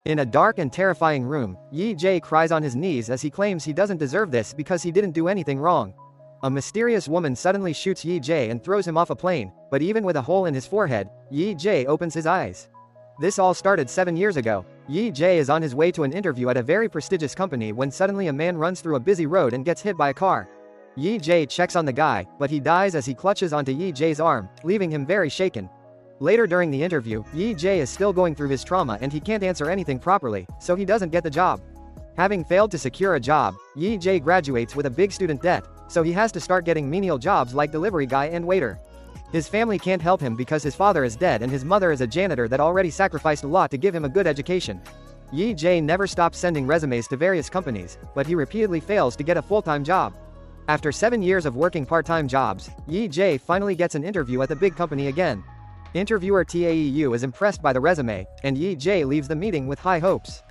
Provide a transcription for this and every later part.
In a dark and terrifying room, Yee-Jae cries on his knees as he claims he doesn't deserve this because he didn't do anything wrong. A mysterious woman suddenly shoots Yee-Jae and throws him off a plane, but even with a hole in his forehead, Yee-Jae opens his eyes. This all started 7 years ago. Yee-Jae is on his way to an interview at a very prestigious company when suddenly a man runs through a busy road and gets hit by a car. Yee-Jae checks on the guy, but he dies as he clutches onto Yee-Jae's arm, leaving him very shaken. Later during the interview, Yee-Jae is still going through his trauma and he can't answer anything properly, so he doesn't get the job. Having failed to secure a job, Yee-Jae graduates with a big student debt, so he has to start getting menial jobs like delivery guy and waiter. His family can't help him because his father is dead and his mother is a janitor that already sacrificed a lot to give him a good education. Yee-Jae never stops sending resumes to various companies, but he repeatedly fails to get a full-time job. After 7 years of working part-time jobs, Yee-Jae finally gets an interview at the big company again. Interviewer Taeu is impressed by the resume, and Yee-Jae leaves the meeting with high hopes.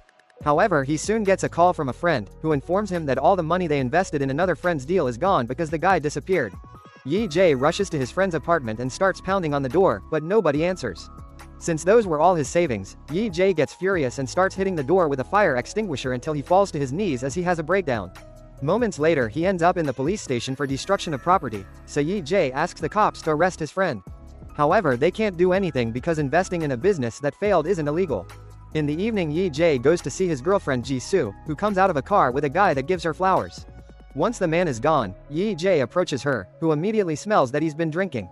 However, he soon gets a call from a friend, who informs him that all the money they invested in another friend's deal is gone because the guy disappeared. Yee-Jae rushes to his friend's apartment and starts pounding on the door, but nobody answers. Since those were all his savings, Yee-Jae gets furious and starts hitting the door with a fire extinguisher until he falls to his knees as he has a breakdown. Moments later he ends up in the police station for destruction of property, so Yee-Jae asks the cops to arrest his friend. However, they can't do anything because investing in a business that failed isn't illegal. In the evening Yee-Jae goes to see his girlfriend Ji-Soo, who comes out of a car with a guy that gives her flowers. Once the man is gone, Yee-Jae approaches her, who immediately smells that he's been drinking.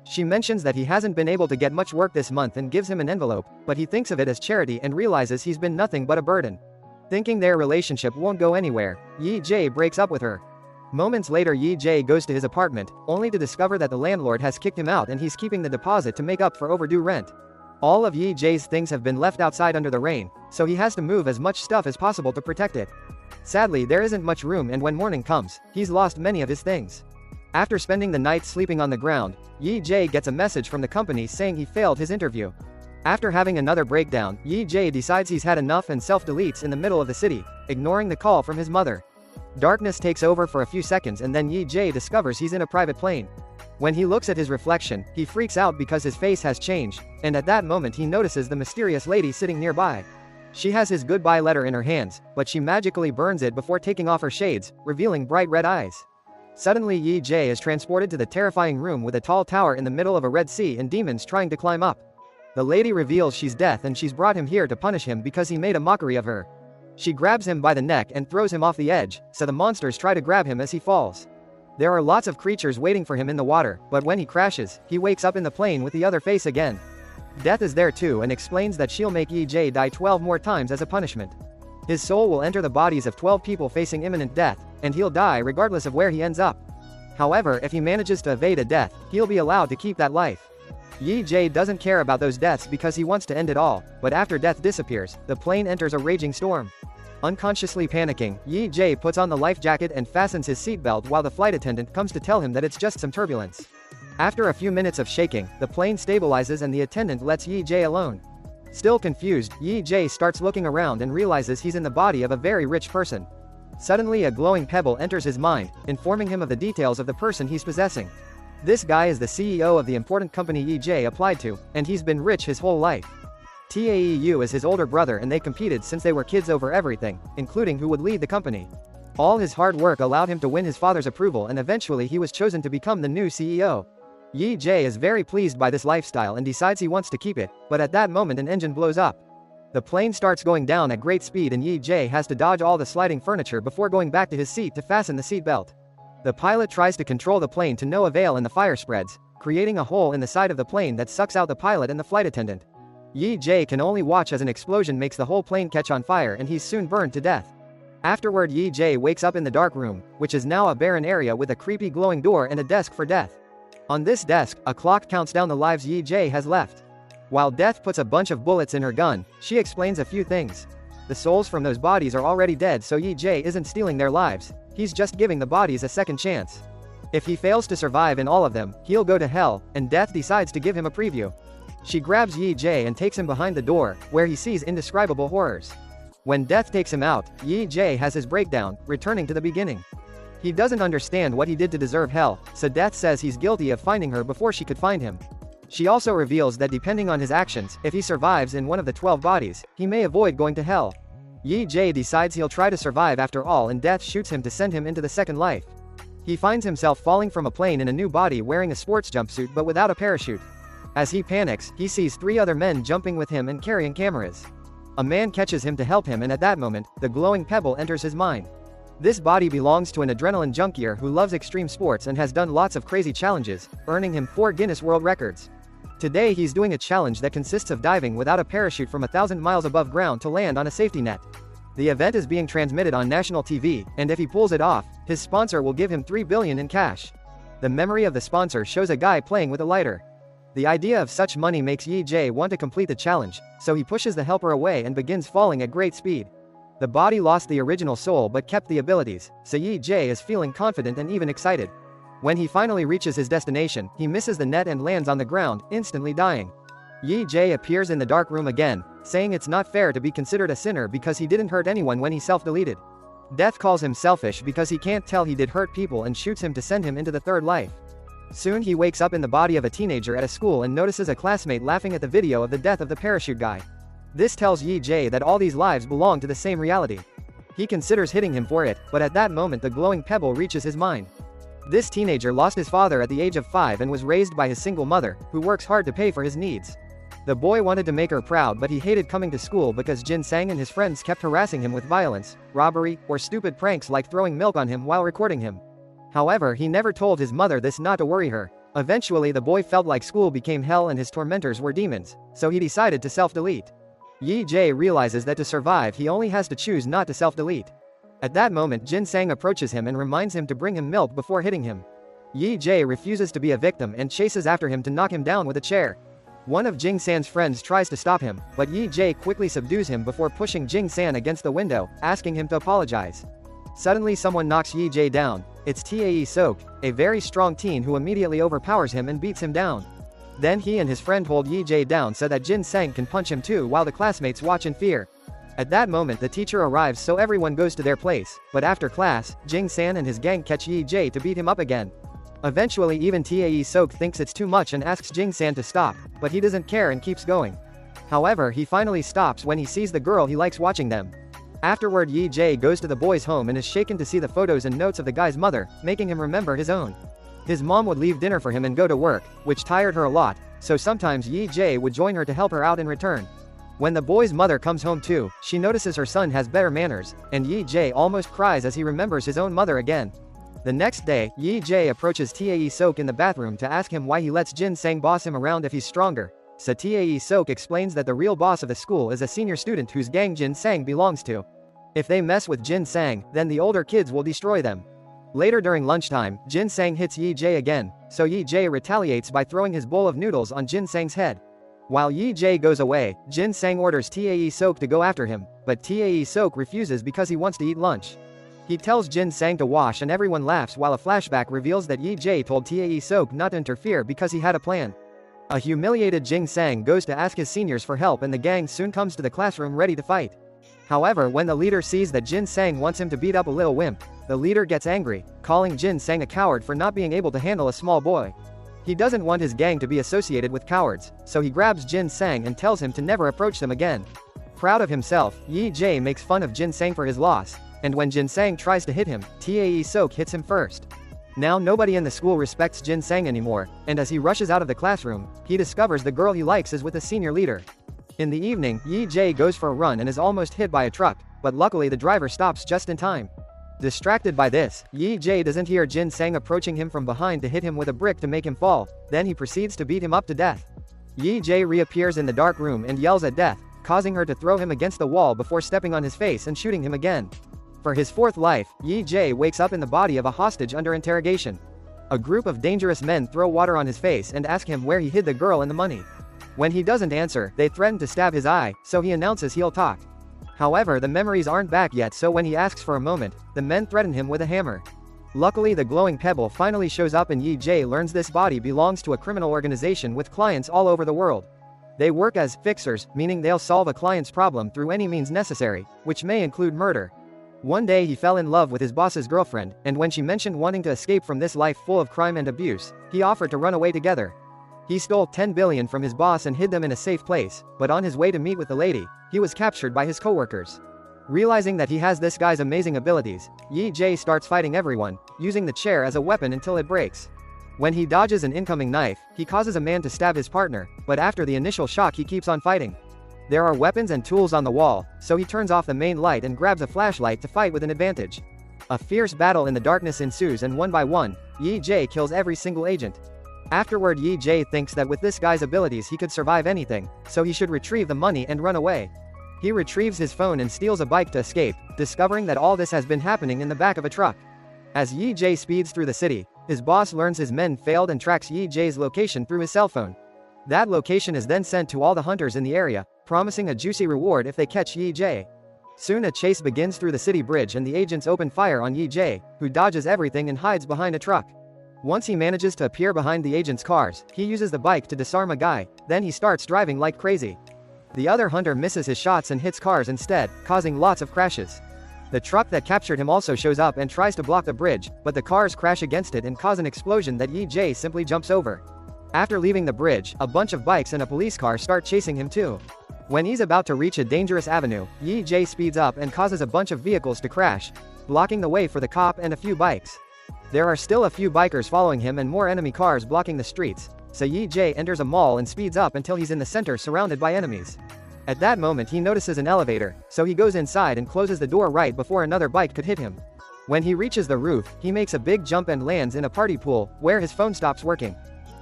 She mentions that he hasn't been able to get much work this month and gives him an envelope, but he thinks of it as charity and realizes he's been nothing but a burden. Thinking their relationship won't go anywhere, Yee-Jae breaks up with her. Moments later Yee-Jae goes to his apartment, only to discover that the landlord has kicked him out and he's keeping the deposit to make up for overdue rent. All of Yee-Jae's things have been left outside under the rain, so he has to move as much stuff as possible to protect it. Sadly, there isn't much room and when morning comes, he's lost many of his things. After spending the night sleeping on the ground, Yee-Jae gets a message from the company saying he failed his interview. After having another breakdown, Yee-Jae decides he's had enough and self-deletes in the middle of the city, ignoring the call from his mother. Darkness takes over for a few seconds and then Yee-Jae discovers he's in a private plane. When he looks at his reflection, he freaks out because his face has changed, and at that moment he notices the mysterious lady sitting nearby. She has his goodbye letter in her hands, but she magically burns it before taking off her shades, revealing bright red eyes. Suddenly Yee-Jae is transported to the terrifying room with a tall tower in the middle of a red sea and demons trying to climb up. The lady reveals she's Death and she's brought him here to punish him because he made a mockery of her. She grabs him by the neck and throws him off the edge, so the monsters try to grab him as he falls. There are lots of creatures waiting for him in the water, but when he crashes, he wakes up in the plane with the other face again. Death is there too and explains that she'll make Yee-Jae die 12 more times as a punishment. His soul will enter the bodies of 12 people facing imminent death, and he'll die regardless of where he ends up. However, if he manages to evade a death, he'll be allowed to keep that life. Yee-Jae doesn't care about those deaths because he wants to end it all, but after death disappears, the plane enters a raging storm. Unconsciously panicking, Yee-Jae puts on the life jacket and fastens his seatbelt while the flight attendant comes to tell him that it's just some turbulence. After a few minutes of shaking, the plane stabilizes and the attendant lets Yee-Jae alone. Still confused, Yee-Jae starts looking around and realizes he's in the body of a very rich person. Suddenly a glowing pebble enters his mind, informing him of the details of the person he's possessing. This guy is the CEO of the important company Yee-Jae applied to, and he's been rich his whole life. Taeu is his older brother and they competed since they were kids over everything, including who would lead the company. All his hard work allowed him to win his father's approval and eventually he was chosen to become the new CEO. Yee-Jae is very pleased by this lifestyle and decides he wants to keep it, but at that moment an engine blows up. The plane starts going down at great speed and Yee-Jae has to dodge all the sliding furniture before going back to his seat to fasten the seatbelt. The pilot tries to control the plane to no avail and the fire spreads, creating a hole in the side of the plane that sucks out the pilot and the flight attendant. Yee-Jae can only watch as an explosion makes the whole plane catch on fire and he's soon burned to death. Afterward Yee-Jae wakes up in the dark room, which is now a barren area with a creepy glowing door and a desk for Death. On this desk, a clock counts down the lives Yee-Jae has left. While Death puts a bunch of bullets in her gun, she explains a few things. The souls from those bodies are already dead so Yee-Jae isn't stealing their lives, he's just giving the bodies a second chance. If he fails to survive in all of them, he'll go to hell, and Death decides to give him a preview. She grabs Yee-Jae and takes him behind the door, where he sees indescribable horrors. When Death takes him out, Yee-Jae has his breakdown, returning to the beginning. He doesn't understand what he did to deserve hell, so Death says he's guilty of finding her before she could find him. She also reveals that depending on his actions, if he survives in one of the 12 bodies, he may avoid going to hell. Yee-Jae decides he'll try to survive after all, and death shoots him to send him into the second life. He finds himself falling from a plane in a new body wearing a sports jumpsuit but without a parachute. As he panics, he sees 3 other men jumping with him and carrying cameras. A man catches him to help him, and at that moment, the glowing pebble enters his mind. This body belongs to an adrenaline junkier who loves extreme sports and has done lots of crazy challenges, earning him 4 Guinness World Records. Today he's doing a challenge that consists of diving without a parachute from 1,000 miles above ground to land on a safety net. The event is being transmitted on national TV, and if he pulls it off, his sponsor will give him $3 billion in cash. The memory of the sponsor shows a guy playing with a lighter. The idea of such money makes Yee-Jae want to complete the challenge, so he pushes the helper away and begins falling at great speed. The body lost the original soul but kept the abilities, so Yee-Jae is feeling confident and even excited. When he finally reaches his destination, he misses the net and lands on the ground, instantly dying. Yee-Jae appears in the dark room again, saying it's not fair to be considered a sinner because he didn't hurt anyone when he self-deleted. Death calls him selfish because he can't tell he did hurt people and shoots him to send him into the third life. Soon he wakes up in the body of a teenager at a school and notices a classmate laughing at the video of the death of the parachute guy. This tells Yee-Jae that all these lives belong to the same reality. He considers hitting him for it, but at that moment the glowing pebble reaches his mind. This teenager lost his father at the age of 5 and was raised by his single mother, who works hard to pay for his needs. The boy wanted to make her proud, but he hated coming to school because Jin Sang and his friends kept harassing him with violence, robbery, or stupid pranks like throwing milk on him while recording him. However, he never told his mother this not to worry her. Eventually the boy felt like school became hell and his tormentors were demons, so he decided to self-delete. Yee-Jae realizes that to survive he only has to choose not to self-delete. At that moment Jin Sang approaches him and reminds him to bring him milk before hitting him. Yee-Jae refuses to be a victim and chases after him to knock him down with a chair. One of Jing San's friends tries to stop him, but Yee-Jae quickly subdues him before pushing Jing San against the window, asking him to apologize. Suddenly someone knocks Yee-Jae down. It's Tae-Sok, a very strong teen who immediately overpowers him and beats him down. Then he and his friend hold Yee-Jae down so that Jin Sang can punch him too while the classmates watch in fear. At that moment the teacher arrives so everyone goes to their place, but after class, Jing San and his gang catch Yee-Jae to beat him up again. Eventually even Tae-Sok thinks it's too much and asks Jing San to stop, but he doesn't care and keeps going. However, he finally stops when he sees the girl he likes watching them. Afterward Yee-Jae goes to the boy's home and is shaken to see the photos and notes of the guy's mother, making him remember his own. His mom would leave dinner for him and go to work, which tired her a lot, so sometimes Yee-Jae would join her to help her out in return. When the boy's mother comes home too, she notices her son has better manners, and Yee-Jae almost cries as he remembers his own mother again. The next day, Yee-Jae approaches Tae-Sok in the bathroom to ask him why he lets Jin Sang boss him around if he's stronger. So Tae-Sok explains that the real boss of the school is a senior student whose gang Jin Sang belongs to. If they mess with Jin Sang, then the older kids will destroy them. Later during lunchtime, Jin Sang hits Yee-Jae again, so Yee-Jae retaliates by throwing his bowl of noodles on Jin Sang's head. While Yee-Jae goes away, Jin Sang orders Tae-Sok to go after him, but Tae-Sok refuses because he wants to eat lunch. He tells Jin Sang to wash and everyone laughs while a flashback reveals that Yee-Jae told Tae-Sok not to interfere because he had a plan. A humiliated Jin Sang goes to ask his seniors for help and the gang soon comes to the classroom ready to fight. However, when the leader sees that Jin Sang wants him to beat up a little wimp, the leader gets angry, calling Jin Sang a coward for not being able to handle a small boy. He doesn't want his gang to be associated with cowards, so he grabs Jin Sang and tells him to never approach them again. Proud of himself, Yee-Jae makes fun of Jin Sang for his loss, and when Jin Sang tries to hit him, Tae-Sok hits him first. Now nobody in the school respects Jin Sang anymore, and as he rushes out of the classroom, he discovers the girl he likes is with a senior leader. In the evening, Yee-Jae goes for a run and is almost hit by a truck, but luckily the driver stops just in time. Distracted by this, Yee-Jae doesn't hear Jin Sang approaching him from behind to hit him with a brick to make him fall, then he proceeds to beat him up to death. Yee-Jae reappears in the dark room and yells at Death, causing her to throw him against the wall before stepping on his face and shooting him again. For his fourth life, Yee-Jae wakes up in the body of a hostage under interrogation. A group of dangerous men throw water on his face and ask him where he hid the girl and the money. When he doesn't answer, they threaten to stab his eye, so he announces he'll talk. However, the memories aren't back yet, so when he asks for a moment, the men threaten him with a hammer. Luckily the glowing pebble finally shows up and Yee-Jae learns this body belongs to a criminal organization with clients all over the world. They work as fixers, meaning they'll solve a client's problem through any means necessary, which may include murder. One day he fell in love with his boss's girlfriend, and when she mentioned wanting to escape from this life full of crime and abuse, he offered to run away together. He stole 10 billion from his boss and hid them in a safe place, but on his way to meet with the lady, he was captured by his coworkers. Realizing that he has this guy's amazing abilities, Yee-Jae starts fighting everyone, using the chair as a weapon until it breaks. When he dodges an incoming knife, he causes a man to stab his partner, but after the initial shock he keeps on fighting. There are weapons and tools on the wall, so he turns off the main light and grabs a flashlight to fight with an advantage. A fierce battle in the darkness ensues and one by one, Yee-Jae kills every single agent. Afterward Yee-Jae thinks that with this guy's abilities he could survive anything, so he should retrieve the money and run away. He retrieves his phone and steals a bike to escape, discovering that all this has been happening in the back of a truck. As Yee-Jae speeds through the city, his boss learns his men failed and tracks Yee-Jae's location through his cell phone. That location is then sent to all the hunters in the area, promising a juicy reward if they catch Yee-Jae. Soon a chase begins through the city bridge and the agents open fire on Yee-Jae, who dodges everything and hides behind a truck. Once he manages to appear behind the agents' cars, he uses the bike to disarm a guy, then he starts driving like crazy. The other hunter misses his shots and hits cars instead, causing lots of crashes. The truck that captured him also shows up and tries to block the bridge, but the cars crash against it and cause an explosion that Yee-Jae simply jumps over. After leaving the bridge, a bunch of bikes and a police car start chasing him too. When he's about to reach a dangerous avenue, Yee-Jae speeds up and causes a bunch of vehicles to crash, blocking the way for the cop and a few bikes. There are still a few bikers following him and more enemy cars blocking the streets, so Yee-Jae enters a mall and speeds up until he's in the center surrounded by enemies. At that moment he notices an elevator, so he goes inside and closes the door right before another bike could hit him. When he reaches the roof, he makes a big jump and lands in a party pool, where his phone stops working.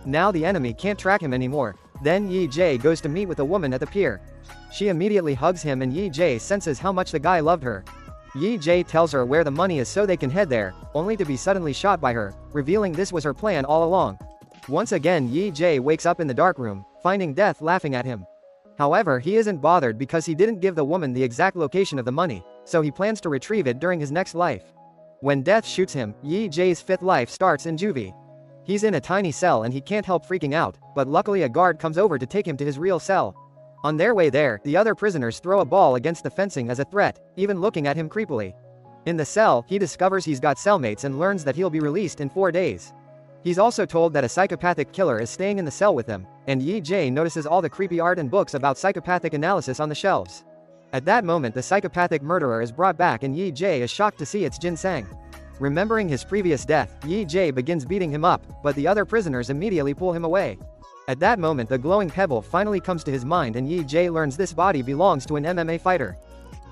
Now the enemy can't track him anymore. Then Yee-Jae goes to meet with a woman at the pier. She immediately hugs him and Yee-Jae senses how much the guy loved her. Yee-Jae tells her where the money is so they can head there, only to be suddenly shot by her, revealing this was her plan all along. Once again Yee-Jae wakes up in the dark room, finding Death laughing at him. However, he isn't bothered because he didn't give the woman the exact location of the money, so he plans to retrieve it during his next life. When Death shoots him, Yee-Jae's fifth life starts in juvie. He's in a tiny cell and he can't help freaking out, but luckily a guard comes over to take him to his real cell. On their way there, the other prisoners throw a ball against the fencing as a threat, even looking at him creepily. In the cell, he discovers he's got cellmates and learns that he'll be released in 4 days. He's also told that a psychopathic killer is staying in the cell with him, and Yee-Jae notices all the creepy art and books about psychopathic analysis on the shelves. At that moment the psychopathic murderer is brought back and Yee-Jae is shocked to see it's Jin Sang. Remembering his previous death, Yee-Jae begins beating him up, but the other prisoners immediately pull him away. At that moment the glowing pebble finally comes to his mind and Yee-Jae learns this body belongs to an MMA fighter.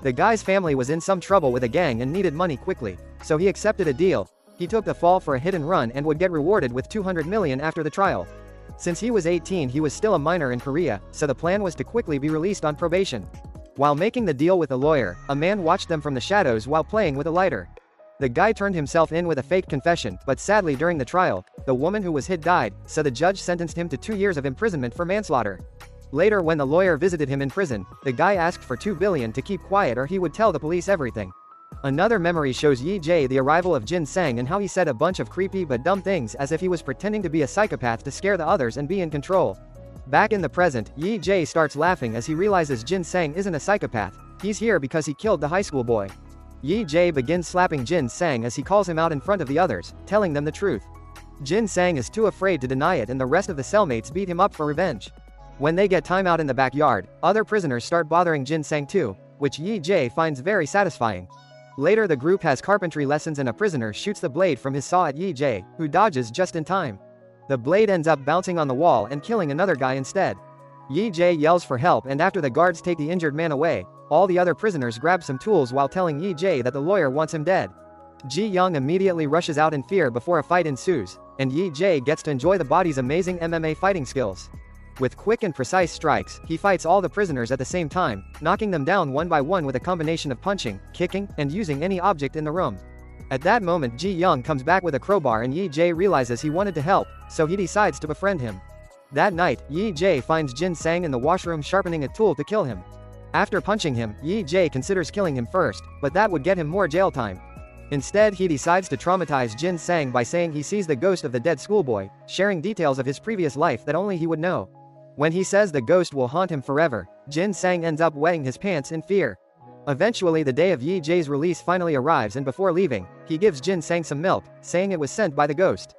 The guy's family was in some trouble with a gang and needed money quickly, so he accepted a deal. He took the fall for a hit and run and would get rewarded with 200 million after the trial. Since he was 18 he was still a minor in Korea, so the plan was to quickly be released on probation. While making the deal with the lawyer, a man watched them from the shadows while playing with a lighter. The guy turned himself in with a fake confession, but sadly during the trial, the woman who was hit died, so the judge sentenced him to 2 years of imprisonment for manslaughter. Later when the lawyer visited him in prison, the guy asked for 2 billion to keep quiet or he would tell the police everything. Another memory shows Yee-Jae the arrival of Jin Sang and how he said a bunch of creepy but dumb things as if he was pretending to be a psychopath to scare the others and be in control. Back in the present, Yee-Jae starts laughing as he realizes Jin Sang isn't a psychopath, he's here because he killed the high school boy. Yee-Jae begins slapping Jin Sang as he calls him out in front of the others, telling them the truth. Jin Sang is too afraid to deny it and the rest of the cellmates beat him up for revenge. When they get time out in the backyard, other prisoners start bothering Jin Sang too, which Yee-Jae finds very satisfying. Later the group has carpentry lessons and a prisoner shoots the blade from his saw at Yee-Jae, who dodges just in time. The blade ends up bouncing on the wall and killing another guy instead. Yee-Jae yells for help and after the guards take the injured man away, all the other prisoners grab some tools while telling Yee-Jae that the lawyer wants him dead. Ji-young immediately rushes out in fear before a fight ensues, and Yee-Jae gets to enjoy the body's amazing MMA fighting skills. With quick and precise strikes, he fights all the prisoners at the same time, knocking them down one by one with a combination of punching, kicking, and using any object in the room. At that moment Ji-young comes back with a crowbar and Yee-Jae realizes he wanted to help, so he decides to befriend him. That night, Yee-Jae finds Jin Sang in the washroom sharpening a tool to kill him. After punching him, Yee-Jae considers killing him first, but that would get him more jail time. Instead he decides to traumatize Jin Sang by saying he sees the ghost of the dead schoolboy, sharing details of his previous life that only he would know. When he says the ghost will haunt him forever, Jin Sang ends up wetting his pants in fear. Eventually the day of Yee-Jae's release finally arrives and before leaving, he gives Jin Sang some milk, saying it was sent by the ghost.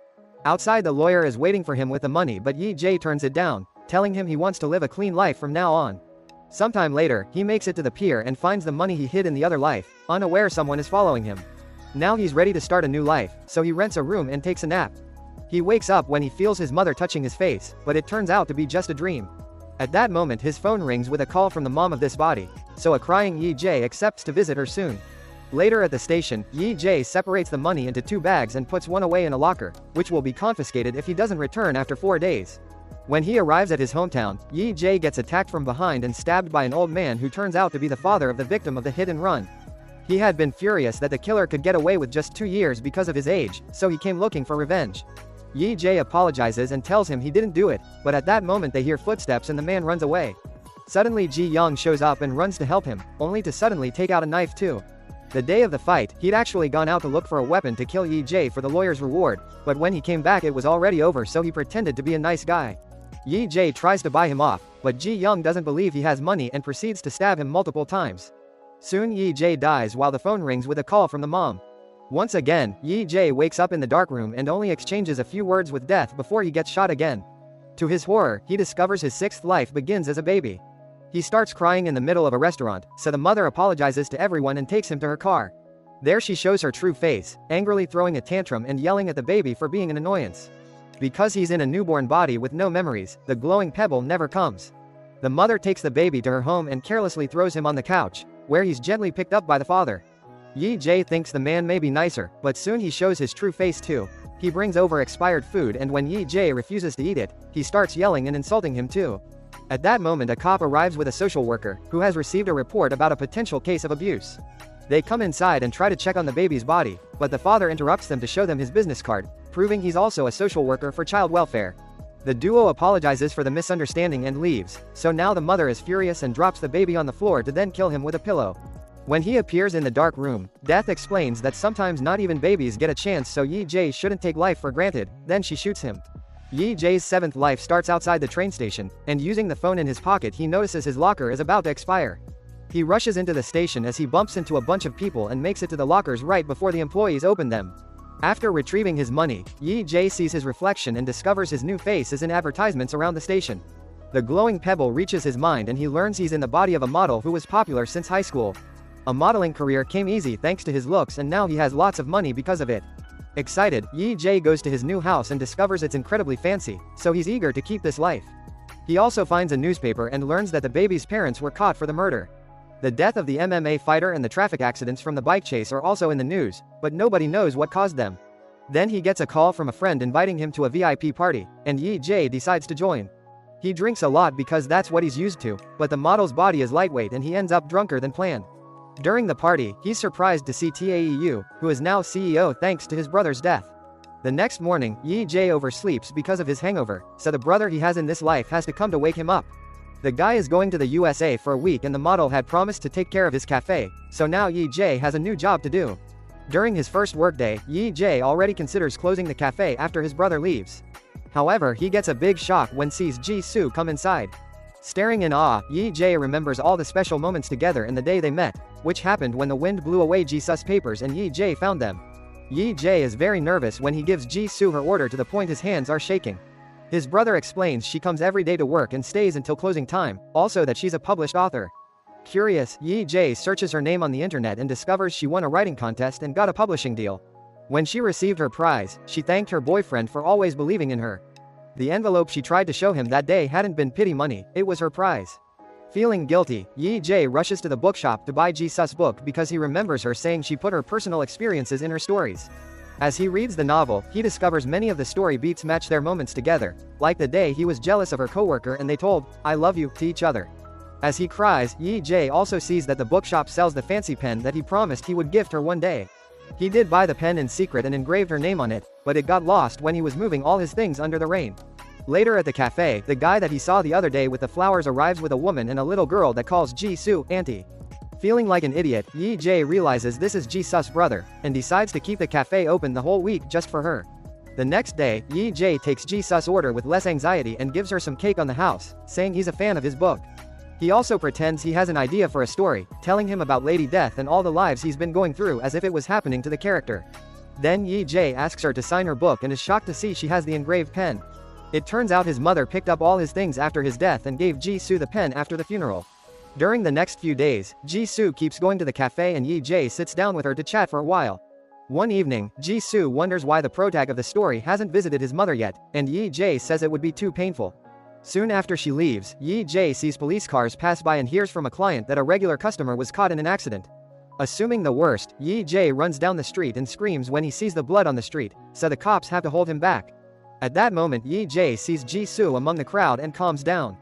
Outside, the lawyer is waiting for him with the money, but Yee-Jae turns it down, telling him he wants to live a clean life from now on. Sometime later, he makes it to the pier and finds the money he hid in the other life, unaware someone is following him. Now he's ready to start a new life, so he rents a room and takes a nap. He wakes up when he feels his mother touching his face, but it turns out to be just a dream. At that moment, his phone rings with a call from the mom of this body, so a crying Yee-Jae accepts to visit her soon. Later at the station, Yee-Jae separates the money into 2 bags and puts one away in a locker, which will be confiscated if he doesn't return after 4 days. When he arrives at his hometown, Yee-Jae gets attacked from behind and stabbed by an old man who turns out to be the father of the victim of the hit and run. He had been furious that the killer could get away with just 2 years because of his age, so he came looking for revenge. Yee-Jae apologizes and tells him he didn't do it, but at that moment they hear footsteps and the man runs away. Suddenly Ji-young shows up and runs to help him, only to suddenly take out a knife too. The day of the fight, he'd actually gone out to look for a weapon to kill Yee-Jae for the lawyer's reward, but when he came back it was already over, so he pretended to be a nice guy. Yee-Jae tries to buy him off, but Ji-young doesn't believe he has money and proceeds to stab him multiple times. Soon Yee-Jae dies while the phone rings with a call from the mom. Once again, Yee-Jae wakes up in the dark room and only exchanges a few words with death before he gets shot again. To his horror, he discovers his 6th life begins as a baby. He starts crying in the middle of a restaurant, so the mother apologizes to everyone and takes him to her car. There she shows her true face, angrily throwing a tantrum and yelling at the baby for being an annoyance. Because he's in a newborn body with no memories, the glowing pebble never comes. The mother takes the baby to her home and carelessly throws him on the couch, where he's gently picked up by the father. Yee-Jae thinks the man may be nicer, but soon he shows his true face too. He brings over expired food, and when Yee-Jae refuses to eat it, he starts yelling and insulting him too. At that moment, a cop arrives with a social worker, who has received a report about a potential case of abuse. They come inside and try to check on the baby's body, but the father interrupts them to show them his business card, proving he's also a social worker for child welfare. The duo apologizes for the misunderstanding and leaves, so now the mother is furious and drops the baby on the floor to then kill him with a pillow. When he appears in the dark room, Death explains that sometimes not even babies get a chance, so Yee-Jae shouldn't take life for granted, then she shoots him. Yee-Jae's 7th life starts outside the train station, and using the phone in his pocket he notices his locker is about to expire. He rushes into the station as he bumps into a bunch of people and makes it to the lockers right before the employees open them. After retrieving his money, Yee-Jae sees his reflection and discovers his new face is in advertisements around the station. The glowing pebble reaches his mind and he learns he's in the body of a model who was popular since high school. A modeling career came easy thanks to his looks, and now he has lots of money because of it. Excited, Yee-Jae goes to his new house and discovers it's incredibly fancy, so he's eager to keep this life. He also finds a newspaper and learns that the baby's parents were caught for the murder. The death of the MMA fighter and the traffic accidents from the bike chase are also in the news, but nobody knows what caused them. Then he gets a call from a friend inviting him to a VIP party, and Yee-Jae decides to join. He drinks a lot because that's what he's used to, but the model's body is lightweight and he ends up drunker than planned. During the party, he's surprised to see Taeu, who is now CEO thanks to his brother's death. The next morning, Yee-Jae oversleeps because of his hangover, so the brother he has in this life has to come to wake him up. The guy is going to the USA for a week and the model had promised to take care of his cafe, so now Yee-Jae has a new job to do. During his first workday, Yee-Jae already considers closing the cafe after his brother leaves. However, he gets a big shock when sees Ji-Soo come inside. Staring in awe, Yee-Jae remembers all the special moments together and the day they met, which happened when the wind blew away Ji-Su's papers and Yee-Jae found them. Yee-Jae is very nervous when he gives Ji-Soo her order to the point his hands are shaking. His brother explains she comes every day to work and stays until closing time, also that she's a published author. Curious, Yee-Jae searches her name on the internet and discovers she won a writing contest and got a publishing deal. When she received her prize, she thanked her boyfriend for always believing in her. The envelope she tried to show him that day hadn't been pity money, it was her prize. Feeling guilty, Yee-Jae rushes to the bookshop to buy Ji-Su's book because he remembers her saying she put her personal experiences in her stories. As he reads the novel, he discovers many of the story beats match their moments together, like the day he was jealous of her coworker and they told, "I love you," to each other. As he cries, Yee-Jae also sees that the bookshop sells the fancy pen that he promised he would gift her one day. He did buy the pen in secret and engraved her name on it, but it got lost when he was moving all his things under the rain. Later at the cafe, the guy that he saw the other day with the flowers arrives with a woman and a little girl that calls Ji-Soo auntie. Feeling like an idiot, Yee-Jae realizes this is Ji-Su's brother, and decides to keep the cafe open the whole week just for her. The next day, Yee-Jae takes Ji-Su's order with less anxiety and gives her some cake on the house, saying he's a fan of his book. He also pretends he has an idea for a story, telling him about Lady Death and all the lives he's been going through as if it was happening to the character. Then Yee-Jae asks her to sign her book and is shocked to see she has the engraved pen. It turns out his mother picked up all his things after his death and gave Jisoo the pen after the funeral. During the next few days, Jisoo keeps going to the cafe and Yee-Jae sits down with her to chat for a while. One evening, Jisoo wonders why the protag of the story hasn't visited his mother yet, and Yee-Jae says it would be too painful. Soon after she leaves, Yee-Jae sees police cars pass by and hears from a client that a regular customer was caught in an accident. Assuming the worst, Yee-Jae runs down the street and screams when he sees the blood on the street, so the cops have to hold him back. At that moment, Yee-Jae sees Jisoo among the crowd and calms down.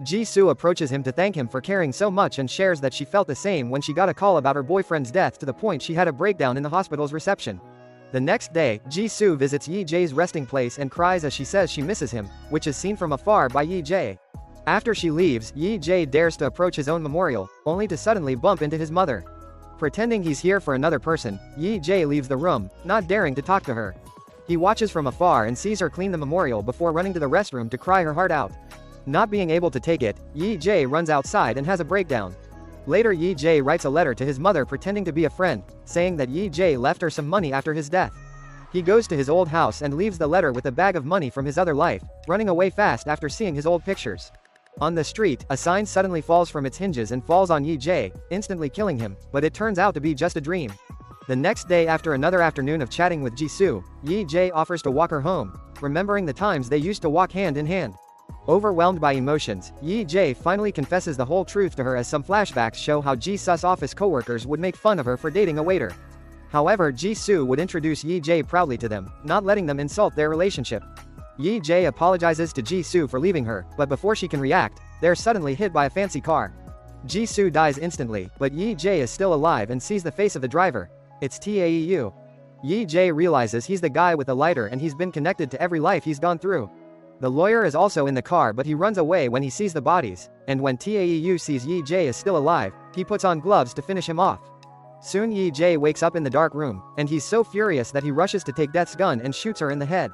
Jisoo approaches him to thank him for caring so much and shares that she felt the same when she got a call about her boyfriend's death to the point she had a breakdown in the hospital's reception. The next day, Jisoo visits Yee-Jae's resting place and cries as she says she misses him, which is seen from afar by Yee-Jae. After she leaves, Yee-Jae dares to approach his own memorial, only to suddenly bump into his mother. Pretending he's here for another person, Yee-Jae leaves the room, not daring to talk to her. He watches from afar and sees her clean the memorial before running to the restroom to cry her heart out. Not being able to take it, Yee-Jae runs outside and has a breakdown. Later, Yee-Jae writes a letter to his mother pretending to be a friend, saying that Yee-Jae left her some money after his death. He goes to his old house and leaves the letter with a bag of money from his other life, running away fast after seeing his old pictures. On the street, a sign suddenly falls from its hinges and falls on Yee-Jae, instantly killing him, but it turns out to be just a dream. The next day, after another afternoon of chatting with Jisoo, Yee-Jae offers to walk her home, remembering the times they used to walk hand in hand. Overwhelmed by emotions, Yee-Jae finally confesses the whole truth to her as some flashbacks show how Jisoo's office co-workers would make fun of her for dating a waiter. However, Jisoo would introduce Yee-Jae proudly to them, not letting them insult their relationship. Yee-Jae apologizes to Jisoo for leaving her, but before she can react, they're suddenly hit by a fancy car. Jisoo dies instantly, but Yee-Jae is still alive and sees the face of the driver. It's Taeu. Yee-Jae realizes he's the guy with the lighter and he's been connected to every life he's gone through. The lawyer is also in the car, but he runs away when he sees the bodies, and when Taeu sees Yee-Jae is still alive, he puts on gloves to finish him off. Soon Yee-Jae wakes up in the dark room, and he's so furious that he rushes to take Death's gun and shoots her in the head.